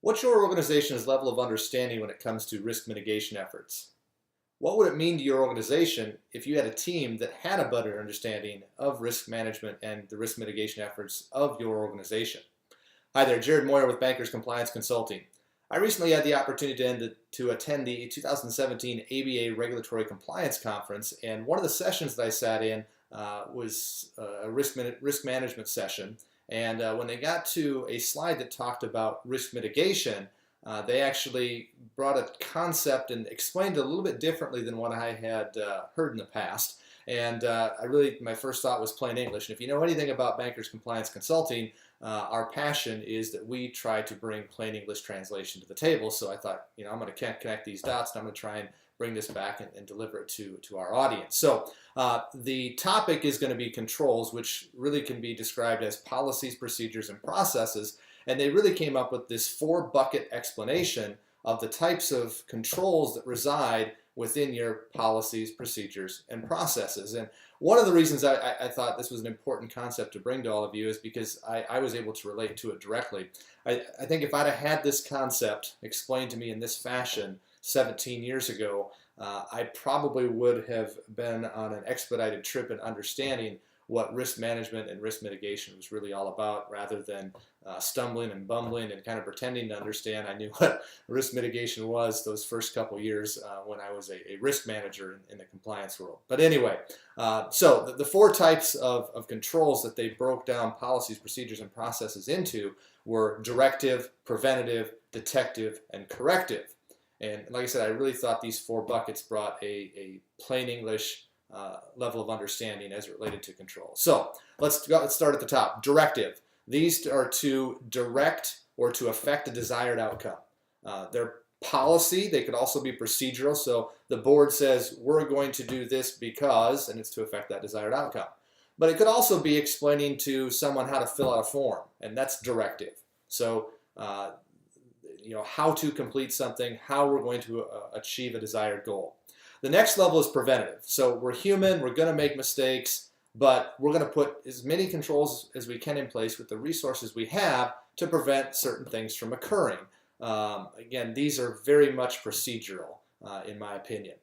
What's your organization's level of understanding when it comes to risk mitigation efforts? What would it mean to your organization if you had a team that had a better understanding of risk management and the risk mitigation efforts of your organization? Hi there, Jerod Moyer with Bankers Compliance Consulting. I recently had the opportunity to attend the 2017 ABA Regulatory Compliance Conference, and one of the sessions that I sat in was a risk management session. And when they got to a slide that talked about risk mitigation, they actually brought a concept and explained it a little bit differently than what I had heard in the past. And my first thought was plain English. And if you know anything about Bankers Compliance Consulting, our passion is that we try to bring plain English translation to the table. So I thought, I'm going to connect these dots, and I'm going to try and bring this back and deliver it to our audience. So the topic is going to be controls, which really can be described as policies, procedures, and processes. And they really came up with this 4-bucket explanation of the types of controls that reside within your policies, procedures, and processes. And one of the reasons I thought this was an important concept to bring to all of you is because I was able to relate to it directly. I think if I'd have had this concept explained to me in this fashion 17 years ago, I probably would have been on an expedited trip in understanding what risk management and risk mitigation was really all about, rather than stumbling and bumbling and kind of pretending to understand. I knew what risk mitigation was those first couple years when I was a risk manager in the compliance world. But anyway, so the 4 types of controls that they broke down policies, procedures, and processes into were directive, preventative, detective, and corrective. And like I said, I really thought these 4 buckets brought a plain English level of understanding as it related to control. So let's start at the top. Directive. These are to direct or to affect a desired outcome. They're policy. They could also be procedural. So the board says, we're going to do this because, and it's to affect that desired outcome. But it could also be explaining to someone how to fill out a form, and that's directive. So how to complete something, how we're going to achieve a desired goal. The next level is preventative. So we're human, we're going to make mistakes, but we're going to put as many controls as we can in place with the resources we have to prevent certain things from occurring. Again, these are very much procedural, in my opinion.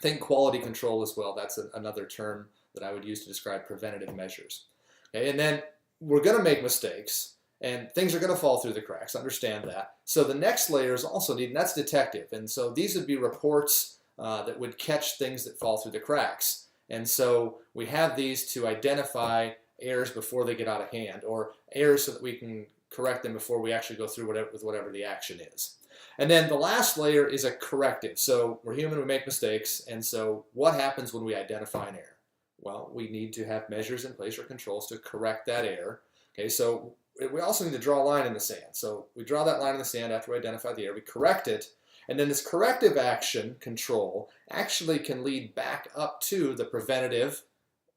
Think quality control as well. That's another term that I would use to describe preventative measures. Okay, and then we're going to make mistakes, and things are going to fall through the cracks. Understand that. So the next layer is also needed, and that's detective. And so these would be reports that would catch things that fall through the cracks. And so we have these to identify errors before they get out of hand, or errors so that we can correct them before we actually go through with whatever the action is. And then the last layer is a corrective. So we're human, we make mistakes, and so what happens when we identify an error? Well, we need to have measures in place or controls to correct that error. Okay, so we also need to draw a line in the sand. So we draw that line in the sand after we identify the error, we correct it, and then this corrective action control actually can lead back up to the preventative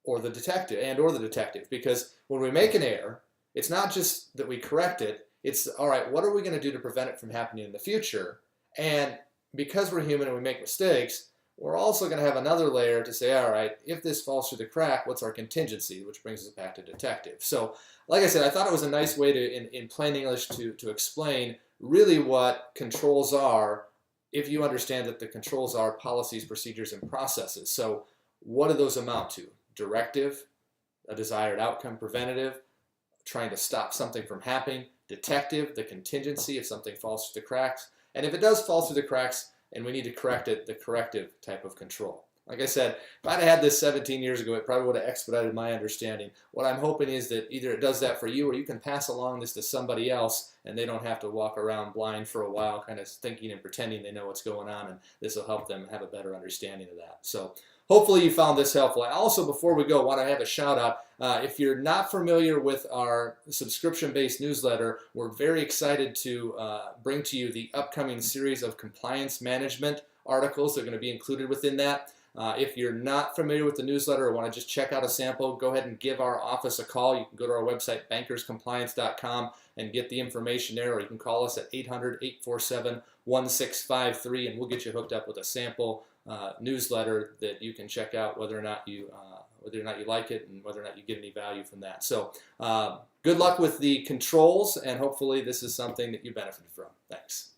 or the detective, because when we make an error, it's not just that we correct it, it's, all right, what are we going to do to prevent it from happening in the future? And because we're human and we make mistakes, we're also going to have another layer to say, all right, if this falls through the crack, what's our contingency, which brings us back to detective. So like I said, I thought it was a nice way to, in plain English, to explain really what controls are, if you understand that the controls are policies, procedures, and processes. So what do those amount to? Directive, a desired outcome; preventative, trying to stop something from happening; detective, the contingency if something falls through the cracks; and if it does fall through the cracks and we need to correct it, the corrective type of control. Like I said, if I'd had this 17 years ago, it probably would have expedited my understanding. What I'm hoping is that either it does that for you, or you can pass along this to somebody else and they don't have to walk around blind for a while, kind of thinking and pretending they know what's going on, and this will help them have a better understanding of that. So hopefully you found this helpful. I also, before we go, want to have a shout out. If you're not familiar with our subscription-based newsletter, we're very excited to bring to you the upcoming series of compliance management articles that are going to be included within that. If you're not familiar with the newsletter or want to just check out a sample, go ahead and give our office a call. You can go to our website, bankerscompliance.com, and get the information there, or you can call us at 800-847-1653, and we'll get you hooked up with a sample newsletter that you can check out whether or not you whether or not you like it and whether or not you get any value from that. So good luck with the controls, and hopefully this is something that you benefited from. Thanks.